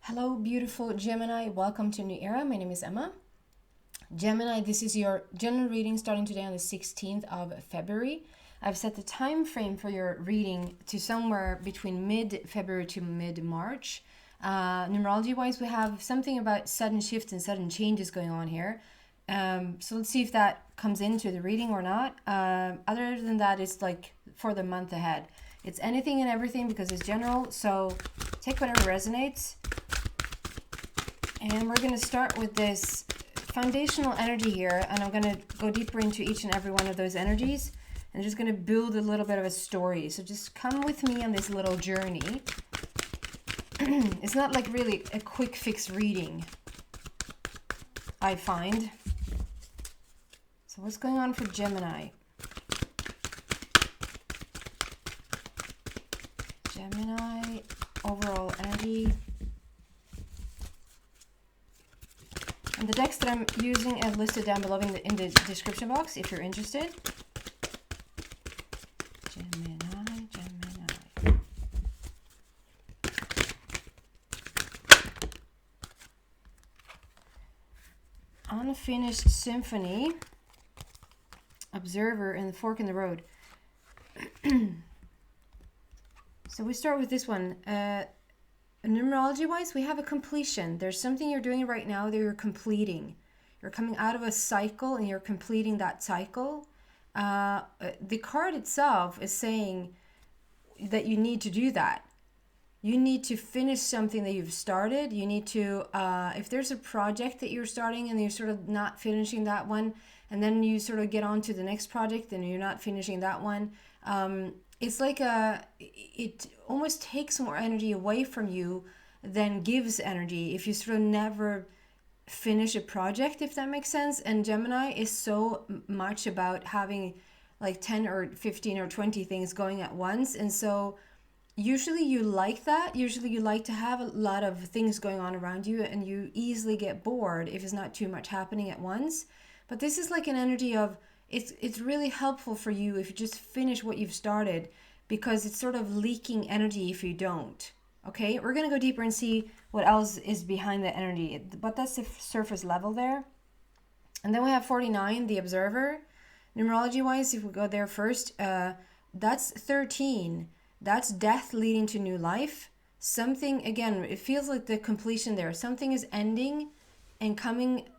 Hello, beautiful Gemini. Welcome to a new era. My name is Emma. Gemini, this is your general reading starting today on the 16th of February. I've set the time frame for your reading to somewhere between mid-February to mid-March. Numerology-wise, we have something about sudden shifts and sudden changes going on here. So let's see if that comes into the reading or not. Other than that, it's like for the month ahead. It's anything and everything because it's general. So take whatever resonates. And we're going to start with this foundational energy here, and I'm going to go deeper into each and every one of those energies and just going to build a little bit of a story. So just come with me on this little journey. It's not like really a quick fix reading, I find. So what's going on for Gemini? Gemini, overall energy. And the decks that I'm using are listed down below in the description box if you're interested. Gemini. Unfinished Symphony. Observer and the Fork in the Road. So we start with this one. Numerology wise, we have a completion. There's something you're doing right now that you're completing. You're coming out of a cycle and you're completing that cycle. The card itself is saying that you need to do that. You need to finish something that you've started. You need to, if there's a project that you're starting and you're sort of not finishing that one, and then you sort of get on to the next project and you're not finishing that one, it's like it almost takes more energy away from you than gives energy if you sort of never finish a project, if that makes sense. And Gemini is so much about having like 10 or 15 or 20 things going at once. And so usually you like that. Usually you like to have a lot of things going on around you, and you easily get bored if it's not too much happening at once. But this is like an energy of it's really helpful for you if you just finish what you've started, because it's sort of leaking energy if you don't. Okay, we're going to go deeper and see what else is behind the energy, but that's the surface level there. And then we have 49, the Observer. Numerology wise, if we go there first, that's 13. That's death leading to new life. Something, again, it feels like the completion there. Something is ending and coming.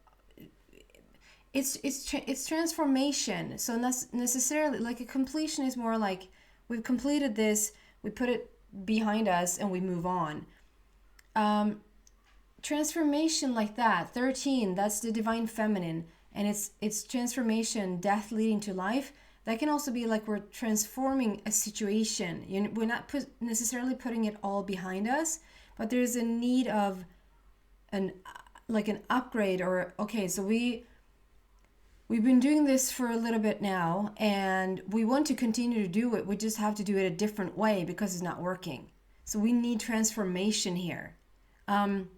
It's transformation. So necessarily, like a completion is more like we've completed this, we put it behind us, and we move on. Transformation like that, 13, that's the divine feminine, and it's transformation, death leading to life. That can also be like we're transforming a situation. We're not necessarily putting it all behind us, but there's a need of an upgrade, or okay, so We've been doing this for a little bit now, and we want to continue to do it. We just have to do it a different way because it's not working. So we need transformation here. And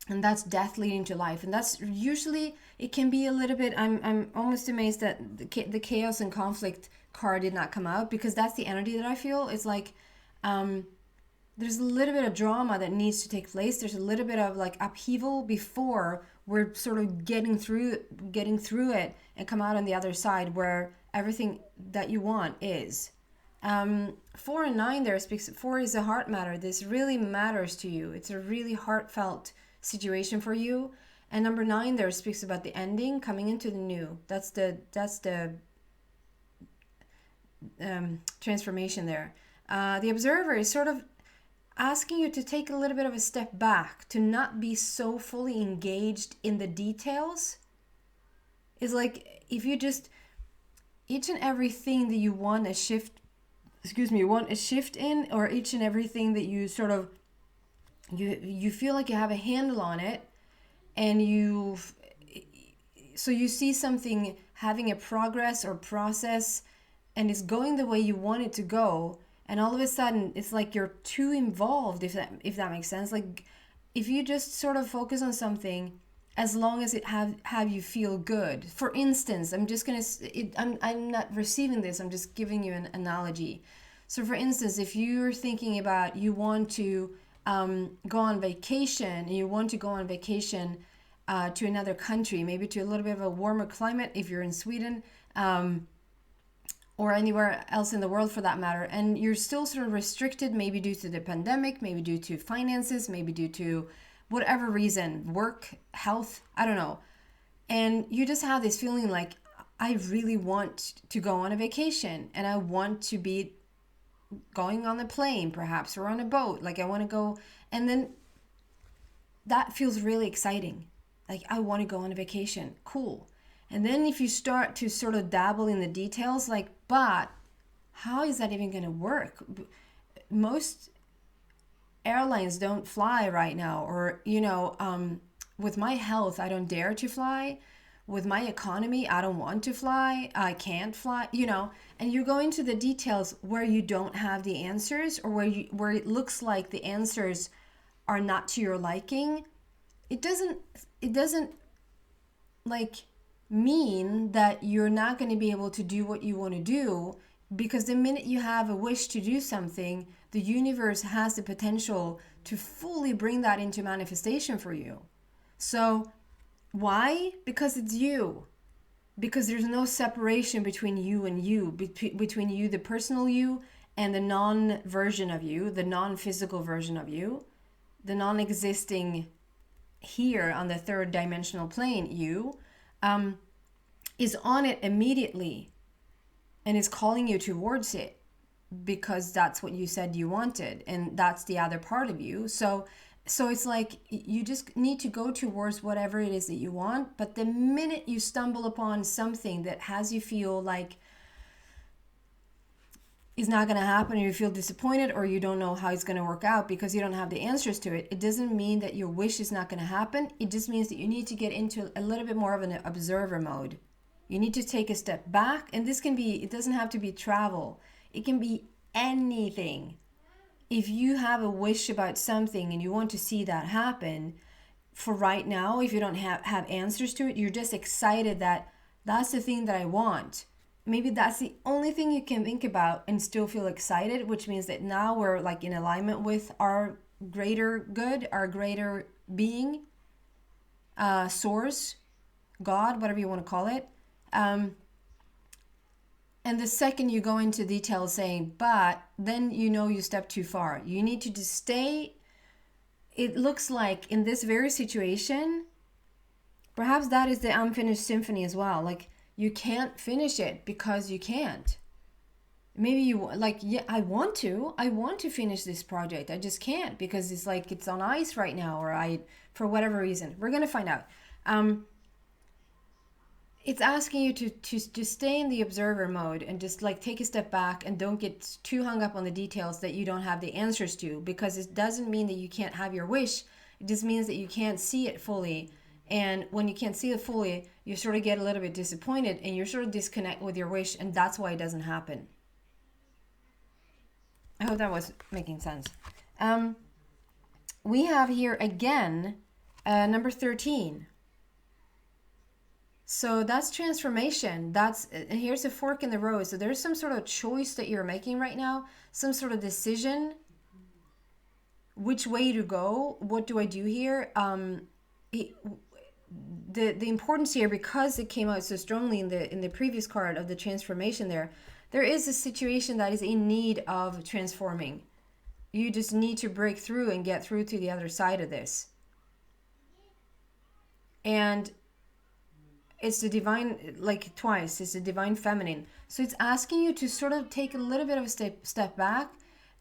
that's death leading to life. And that's usually, it can be a little bit, I'm almost amazed that the chaos and conflict card did not come out, because that's the energy that I feel. It's like, there's a little bit of drama that needs to take place. There's a little bit of like upheaval before we're sort of getting through it and come out on the other side where everything that you want is. 4 and 9 there speaks. 4 is a heart matter. This really matters to you. It's a really heartfelt situation for you. And number 9 there speaks about the ending, coming into the new. That's the transformation there. The Observer is sort of asking you to take a little bit of a step back, to not be so fully engaged in the details. It's like if you just, each and everything that you want a shift in, or each and everything that you sort of, you feel like you have a handle on it, and so you see something having a progress or process, and it's going the way you want it to go, and all of a sudden it's like you're too involved, if that makes sense. Like if you just sort of focus on something, as long as it have you feel good. For instance, I'm not receiving this, I'm just giving you an analogy. So for instance, if you're thinking about, you want to go on vacation, and you want to go on vacation to another country, maybe to a little bit of a warmer climate if you're in Sweden, or anywhere else in the world for that matter, and you're still sort of restricted, maybe due to the pandemic, maybe due to finances, maybe due to whatever reason, work, health, I don't know. And you just have this feeling like, I really want to go on a vacation, and I want to be going on a plane perhaps, or on a boat. Like I want to go, and then that feels really exciting. Like I want to go on a vacation. Cool. And then if you start to sort of dabble in the details, like, but how is that even going to work? Most airlines don't fly right now, or, with my health, I don't dare to fly. With my economy, I don't want to fly. I can't fly, and you go into the details where you don't have the answers, or where it looks like the answers are not to your liking. It doesn't like mean that you're not going to be able to do what you want to do, because the minute you have a wish to do something, the universe has the potential to fully bring that into manifestation for you. So why? Because it's you. Because there's no separation between you and you, between you, the personal you, and the non-version of you, the non-physical version of you, the non-existing here on the third dimensional plane you, is on it immediately and is calling you towards it, because that's what you said you wanted, and that's the other part of you. So it's like you just need to go towards whatever it is that you want. But the minute you stumble upon something that has you feel like is not going to happen, or you feel disappointed, or you don't know how it's going to work out because you don't have the answers to it, it doesn't mean that your wish is not going to happen. It just means that you need to get into a little bit more of an observer mode. You need to take a step back, and this can be, it doesn't have to be travel. It can be anything. If you have a wish about something and you want to see that happen, for right now, if you don't have answers to it, you're just excited that that's the thing that I want. Maybe that's the only thing you can think about and still feel excited, which means that now we're like in alignment with our greater good, our greater being, source, God, whatever you want to call it. And the second you go into detail saying, but, then you step too far. You need to just stay. It looks like in this very situation, perhaps that is the unfinished symphony as well. Like, you can't finish it because you can't. Maybe you like, yeah, I want to finish this project. I just can't because it's like it's on ice right now, or for whatever reason. We're gonna find out. It's asking you to stay in the observer mode and just like take a step back and don't get too hung up on the details that you don't have the answers to, because it doesn't mean that you can't have your wish. It just means that you can't see it fully. And when you can't see it fully, you sort of get a little bit disappointed and you're sort of disconnect with your wish, and that's why it doesn't happen. I hope that was making sense. We have here again number 13. So that's transformation. And here's a fork in the road. So there's some sort of choice that you're making right now, some sort of decision, which way to go. What do I do here? The importance here, because it came out so strongly in the previous card of the transformation, there is a situation that is in need of transforming. You just need to break through and get through to the other side of this. And it's the divine, like twice, it's the divine feminine. So it's asking you to sort of take a little bit of a step back.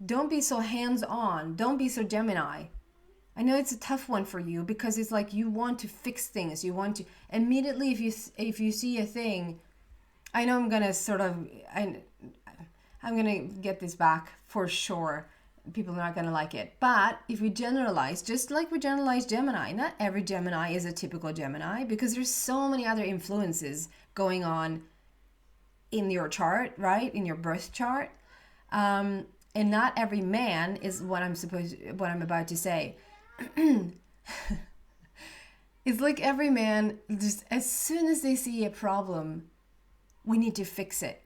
Don't be so hands-on. Don't be so Gemini. I know it's a tough one for you because it's like you want to fix things. You want to immediately, if you see a thing, I know I'm gonna get this back for sure. People are not gonna like it. But if we generalize, just like we generalize Gemini, not every Gemini is a typical Gemini, because there's so many other influences going on in your chart, right? In your birth chart. And not every man is what I'm about to say. It's like every man, just as soon as they see a problem, we need to fix it.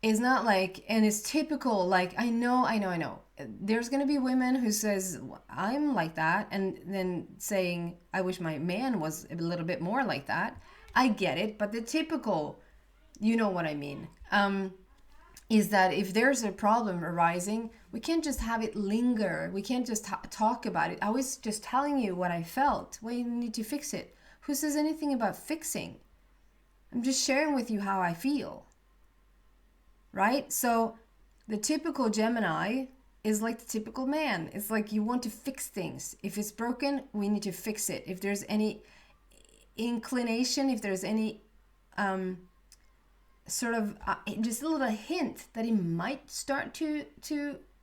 It's not like, and it's typical, like, I know. There's going to be women who says, I'm like that, and then saying, I wish my man was a little bit more like that. I get it, but the typical, you know what I mean, is that if there's a problem arising, we can't just have it linger. We can't just talk about it. I was just telling you what I felt. Well, you need to fix it. Who says anything about fixing? I'm just sharing with you how I feel. Right? So the typical Gemini is like the typical man. It's like you want to fix things. If it's broken, we need to fix it. If there's any inclination, if there's any sort of just a little hint that it might start to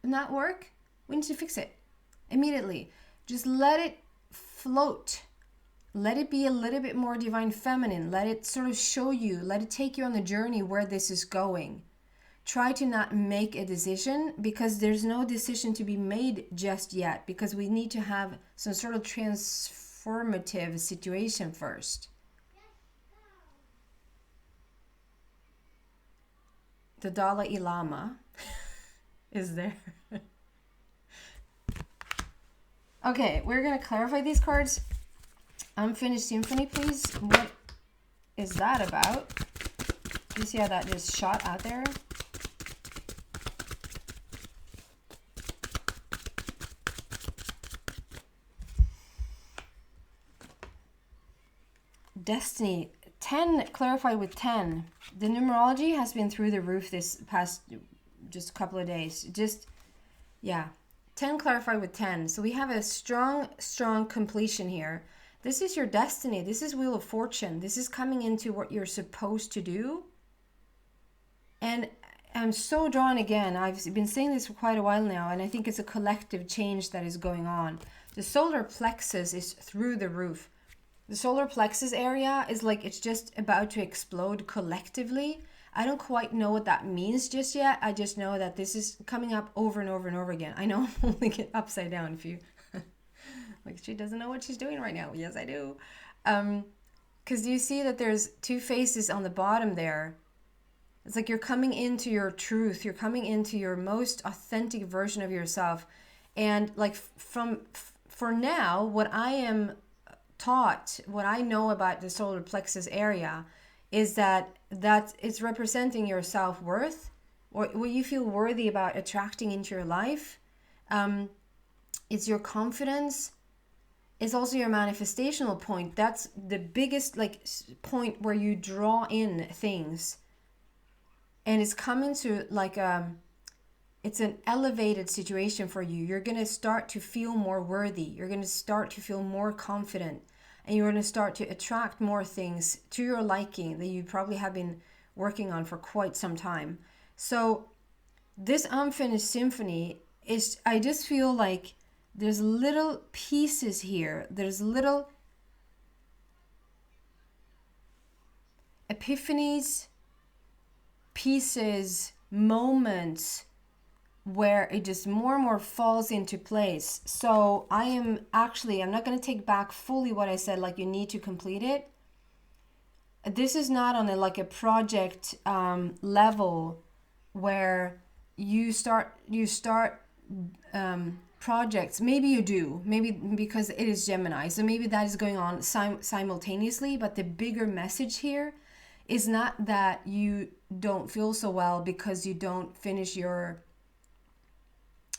not work, we need to fix it immediately. Just let it float. Let it be a little bit more divine feminine. Let it sort of show you, let it take you on the journey where this is going. Try to not make a decision, because there's no decision to be made just yet, because we need to have some sort of transformative situation first. The Dalai Lama is there. Okay, we're going to clarify these cards. Unfinished Symphony, please. What is that about? You see how that just shot out there? Destiny. 10 clarified with 10. The numerology has been through the roof this past just a couple of days. Yeah. 10 clarified with 10. So we have a strong completion here. This is your destiny. This is Wheel of Fortune. This is coming into what you're supposed to do. And I'm so drawn again. I've been saying this for quite a while now, and I think it's a collective change that is going on. The solar plexus is through the roof. The solar plexus area is like it's just about to explode collectively. I don't quite know what that means just yet. I just know that this is coming up over and over and over again. I know I'm holding it upside down if you... like, she doesn't know what she's doing right now. Yes, I do. Because you see that there's two faces on the bottom there. It's like you're coming into your truth. You're coming into your most authentic version of yourself. And like for now, what I am taught, what I know about the solar plexus area is that it's representing your self-worth, or what you feel worthy about attracting into your life. It's your confidence. It's also your manifestational point. That's the biggest point where you draw in things. And it's coming to it's an elevated situation for you. You're going to start to feel more worthy. You're going to start to feel more confident. And you're going to start to attract more things to your liking that you probably have been working on for quite some time. So this unfinished symphony is, I just feel like there's little pieces here. There's little epiphanies, pieces, moments where it just more and more falls into place. So I'm not going to take back fully what I said, like you need to complete it. This is not on a project level where you start projects. Maybe you do, maybe because it is Gemini. So maybe that is going on simultaneously, but the bigger message here is not that you don't feel so well because you don't finish your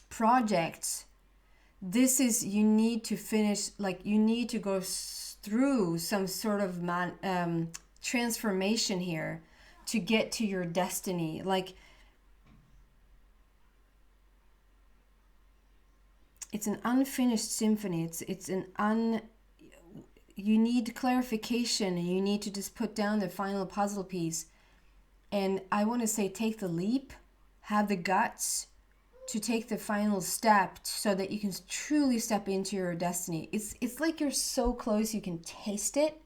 projects. This is, you need to finish, you need to go through some sort of transformation here to get to your destiny. It's an unfinished symphony. You need clarification, and you need to just put down the final puzzle piece. And I want to say, take the leap, have the guts to take the final step so that you can truly step into your destiny. It's like you're so close you can taste it.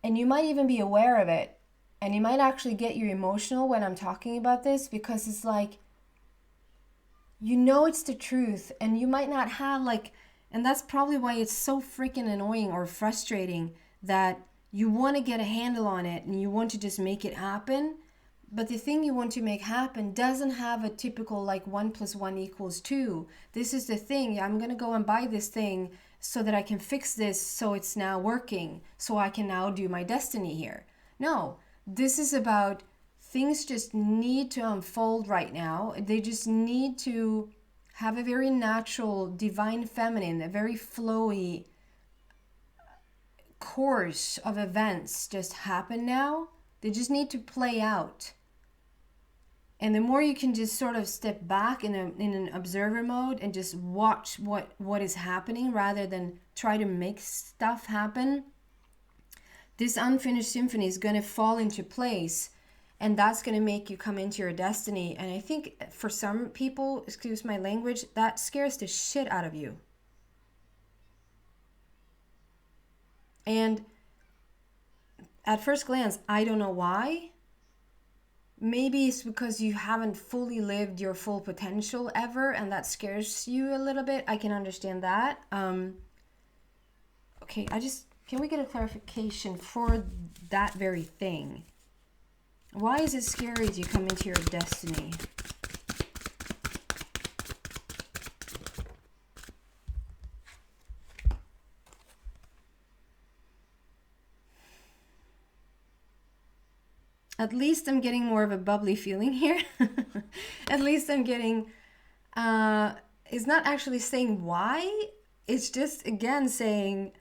And you might even be aware of it. And it might actually get you emotional when I'm talking about this, because it's like, you know it's the truth, and you might not have and that's probably why it's so freaking annoying or frustrating that you want to get a handle on it and you want to just make it happen, But the thing you want to make happen doesn't have a typical like 1 + 1 = 2. This is the thing. I'm going to go and buy this thing so that I can fix this so it's now working, so I can now do my destiny here. No, this is about things just need to unfold right now. They just need to have a very natural, divine feminine, a very flowy course of events just happen now. They just need to play out. And the more you can just sort of step back in an observer mode and just watch what is happening rather than try to make stuff happen, this unfinished symphony is going to fall into place, and that's going to make you come into your destiny. And I think for some people, excuse my language, that scares the shit out of you. And at first glance, I don't know why. Maybe it's because you haven't fully lived your full potential ever, and that scares you a little bit. I can understand that. Okay, can we get a clarification for that very thing? Why is it scary to come into your destiny? At least I'm getting more of a bubbly feeling here. At least I'm getting, it's not actually saying why. It's just, again, saying,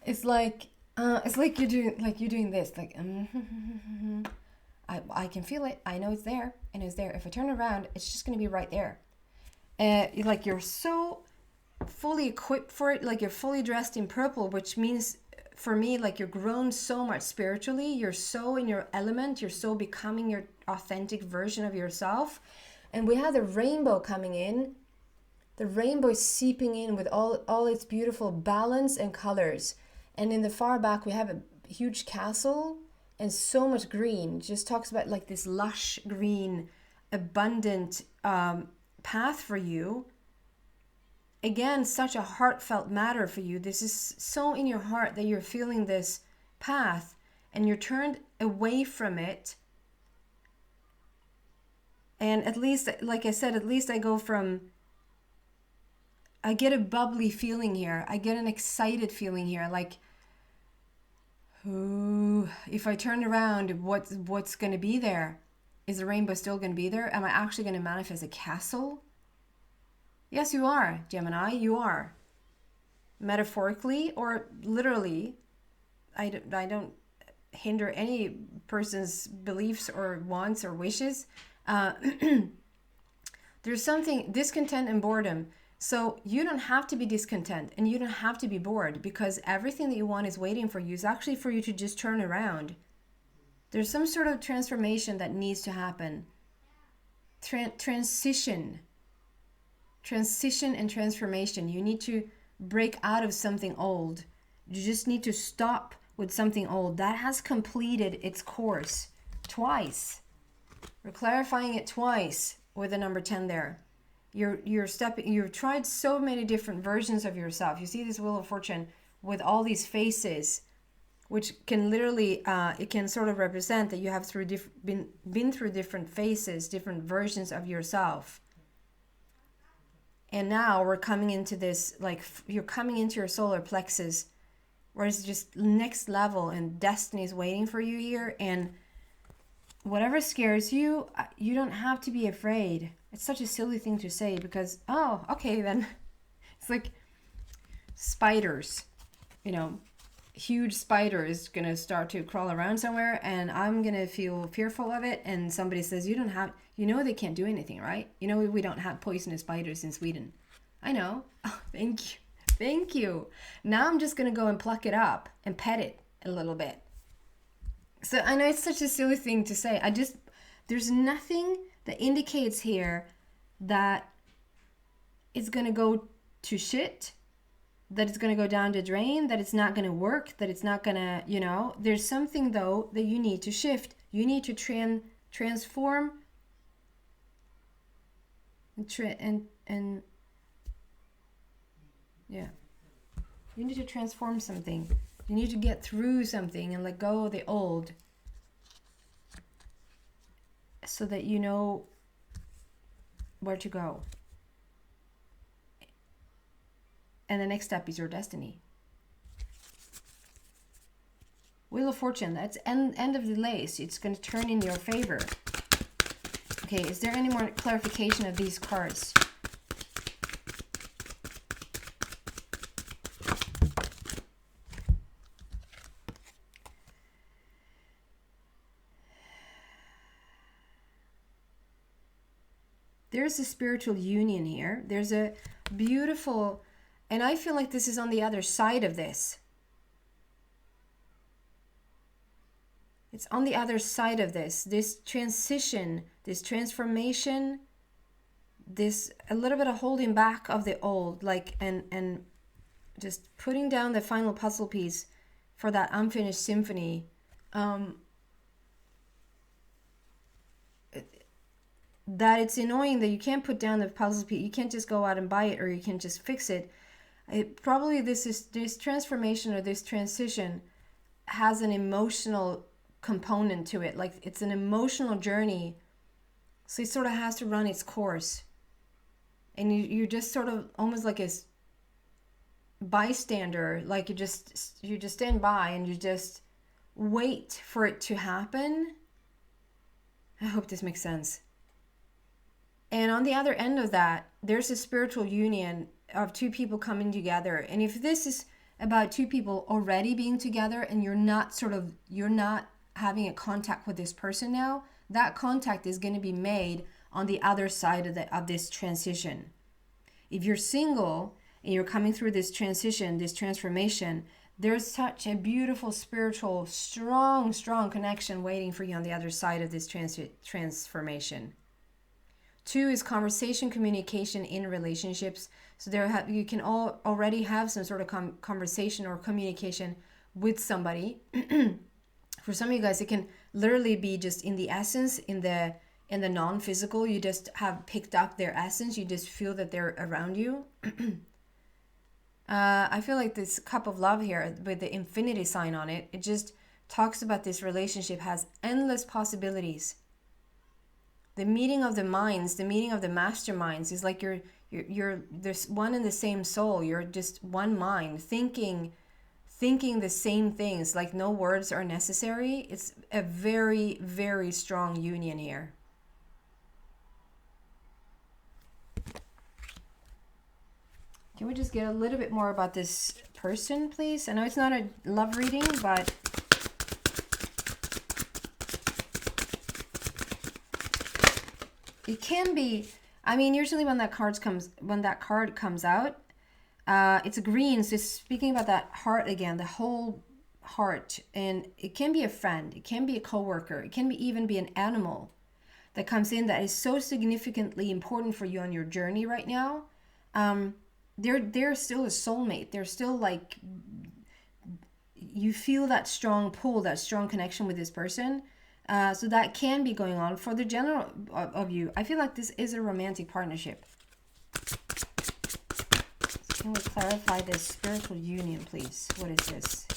it's like you're doing this, like, I can feel it. I know it's there, and it's there. If I turn around, it's just going to be right there. Like you're so fully equipped for it, like you're fully dressed in purple, which means, for me, like you're grown so much spiritually, you're so in your element, you're so becoming your authentic version of yourself. And we have the rainbow coming in. The rainbow is seeping in with all its beautiful balance and colors. And in the far back, we have a huge castle and so much green. It just talks about like this lush green, abundant path for you. Again, such a heartfelt matter for you. This is so in your heart that you're feeling this path and you're turned away from it. And at least, like I said, at least I get a bubbly feeling here. I get an excited feeling here. Like, ooh, if I turn around, what's going to be there? Is the rainbow still going to be there? Am I actually going to manifest a castle? Yes, you are, Gemini, you are. Metaphorically or literally, I don't hinder any person's beliefs or wants or wishes. There's something, discontent and boredom. So you don't have to be discontent and you don't have to be bored, because everything that you want is waiting for you. Is actually for you to just turn around. There's some sort of transformation that needs to happen. Transition and transformation. You need to break out of something old. You just need to stop with something old that has completed its course twice. We're clarifying it twice with the number 10 there. You've tried so many different versions of yourself. You see this Wheel of Fortune with all these faces, which can literally it can sort of represent that you have been through different phases, different versions of yourself. And now we're coming into this, like you're coming into your solar plexus, where it's just next level and destiny is waiting for you here. And whatever scares you, you don't have to be afraid. It's such a silly thing to say because, oh, okay, then. It's like spiders, huge spider is going to start to crawl around somewhere and I'm going to feel fearful of it. And somebody says, they can't do anything, right? We don't have poisonous spiders in Sweden. I know. Oh, thank you. Now I'm just going to go and pluck it up and pet it a little bit. So I know it's such a silly thing to say. There's nothing that indicates here that it's going to go to shit, that it's going to go down the drain, that it's not going to work, that it's not going to, there's something though that you need to shift. You need to transform and yeah. You need to transform something. You need to get through something and let go of the old. so that you know where to go. And the next step is your destiny. Wheel of Fortune, that's end of delays. It's going to turn in your favor. Okay, is there any more clarification of these cards? There's a spiritual union here. There's a beautiful, and I feel like this is on the other side of this. It's on the other side of this transition, this transformation, this a little bit of holding back of the old, like, and just putting down the final puzzle piece for that unfinished symphony. That it's annoying that you can't put down the puzzle piece. You can't just go out and buy it, or you can just fix it. Probably this transformation or this transition has an emotional component to it. Like, it's an emotional journey, so it sort of has to run its course, and you just sort of almost like a bystander. Like, you just stand by and you just wait for it to happen. I hope this makes sense. And on the other end of that, there's a spiritual union of two people coming together. And if this is about two people already being together and you're not having a contact with this person now, that contact is going to be made on the other side of this transition. If you're single and you're coming through this transition, this transformation, there's such a beautiful spiritual, strong connection waiting for you on the other side of this transformation. 2 is conversation, communication in relationships. So you can already have some sort of conversation or communication with somebody. For some of you guys, it can literally be just in the essence, in the non-physical. You just have picked up their essence. You just feel that they're around you. I feel like this cup of love here with the infinity sign on it, it just talks about this relationship has endless possibilities. The meeting of the minds, the meeting of the masterminds is like you're there's one and the same soul. You're just one mind thinking the same things, like no words are necessary. It's a very, very strong union here. Can we just get a little bit more about this person, please? I know it's not a love reading, but it can be. I mean, usually when that card comes out, it's a green. So it's speaking about that heart again, the whole heart, and it can be a friend, it can be a coworker, it can even be an animal that comes in that is so significantly important for you on your journey right now. They're still a soulmate. They're still like, you feel that strong pull, that strong connection with this person. So that can be going on for the general of you. I feel like this is a romantic partnership. So can we clarify this spiritual union, please? What is this?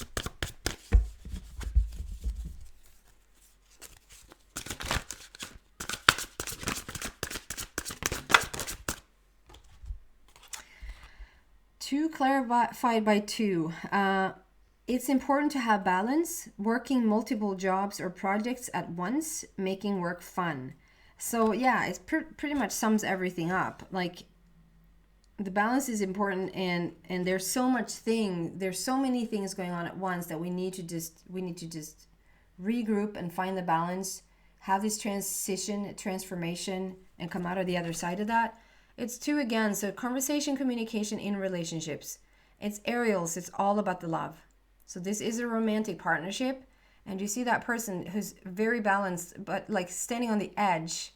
Two clarified by 2. It's important to have balance, working multiple jobs or projects at once, making work fun. So yeah, it pretty much sums everything up. Like, the balance is important, and there's so many things going on at once that we need to just regroup and find the balance, have this transformation, and come out of the other side of that. It's 2 again, so conversation, communication in relationships. It's Ariels, it's all about the love. So this is a romantic partnership, and you see that person who's very balanced, but like standing on the edge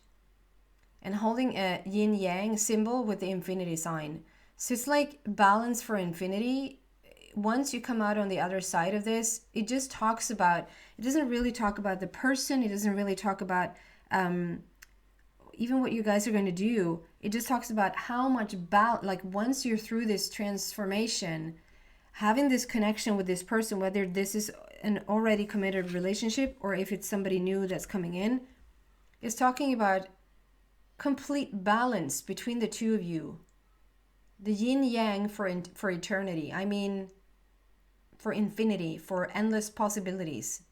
and holding a yin-yang symbol with the infinity sign. So it's like balance for infinity. Once you come out on the other side of this, it just talks about, it doesn't really talk about the person, it doesn't really talk about even what you guys are going to do. It just talks about how much like once you're through this transformation, having this connection with this person, whether this is an already committed relationship or if it's somebody new that's coming in, is talking about complete balance between the two of you. The yin yang for eternity. I mean, for infinity, for endless possibilities.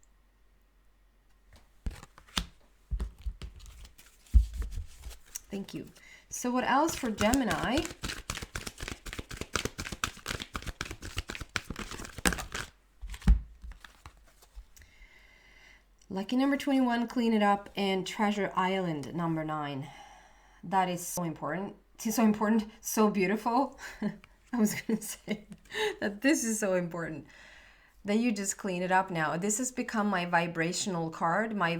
Thank you. So what else for Gemini? Lucky number 21, clean it up, and Treasure Island number 9. That is so important. It's so important, so beautiful. I was going to say that this is so important that you just clean it up now. This has become my vibrational card, my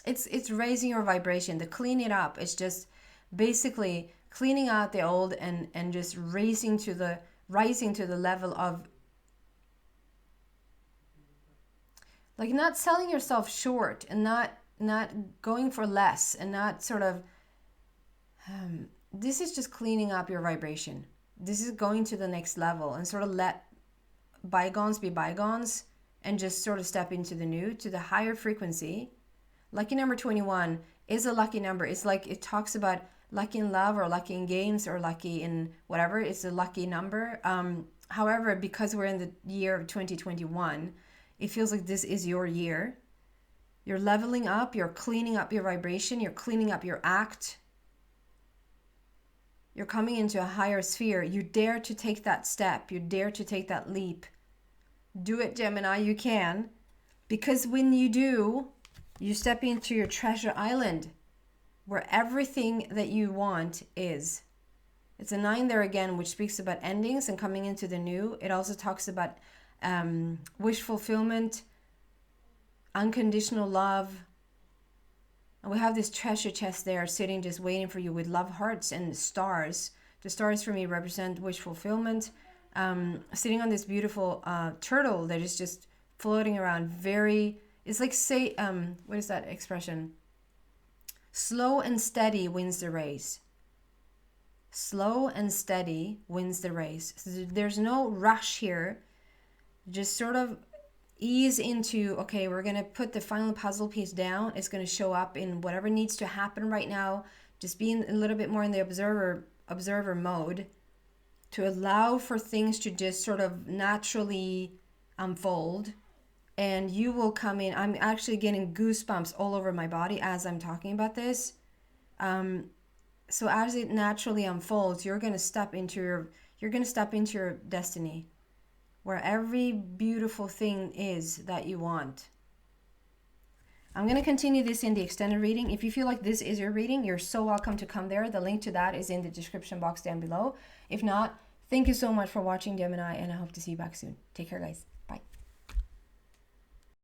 it's raising your vibration. The clean it up, it's just basically cleaning out the old and just rising to the level of, like, not selling yourself short and not going for less and not sort of this is just cleaning up your vibration. This is going to the next level and sort of let bygones be bygones and just sort of step into the new, to the higher frequency. Lucky number 21 is a lucky number. It's like, it talks about lucky in love or lucky in games or lucky in whatever. It's a lucky number. However, because we're in the year of 2021, it feels like this is your year. You're leveling up, you're cleaning up your vibration, you're cleaning up your act. You're coming into a higher sphere. You dare to take that step. You dare to take that leap. Do it, Gemini, you can. Because when you do, you step into your treasure island where everything that you want is. It's a 9 there again, which speaks about endings and coming into the new. It also talks about wish fulfillment, unconditional love. And we have this treasure chest there sitting just waiting for you with love hearts and stars. The stars for me represent wish fulfillment. Sitting on this beautiful turtle that is just floating around very, it's like, say, what is that expression? Slow and steady wins the race. Slow and steady wins the race. So there's no rush here. Just sort of ease into, okay, we're going to put the final puzzle piece down. It's going to show up in whatever needs to happen right now. Just being a little bit more in the observer mode to allow for things to just sort of naturally unfold. And you will come in. I'm actually getting goosebumps all over my body as I'm talking about this. So as it naturally unfolds, you're going to step into your destiny, where every beautiful thing is that you want. I'm going to continue this in the extended reading. If you feel like this is your reading, you're so welcome to come there. The link to that is in the description box down below. If not, thank you so much for watching, Gemini, and I hope to see you back soon. Take care, guys. Bye.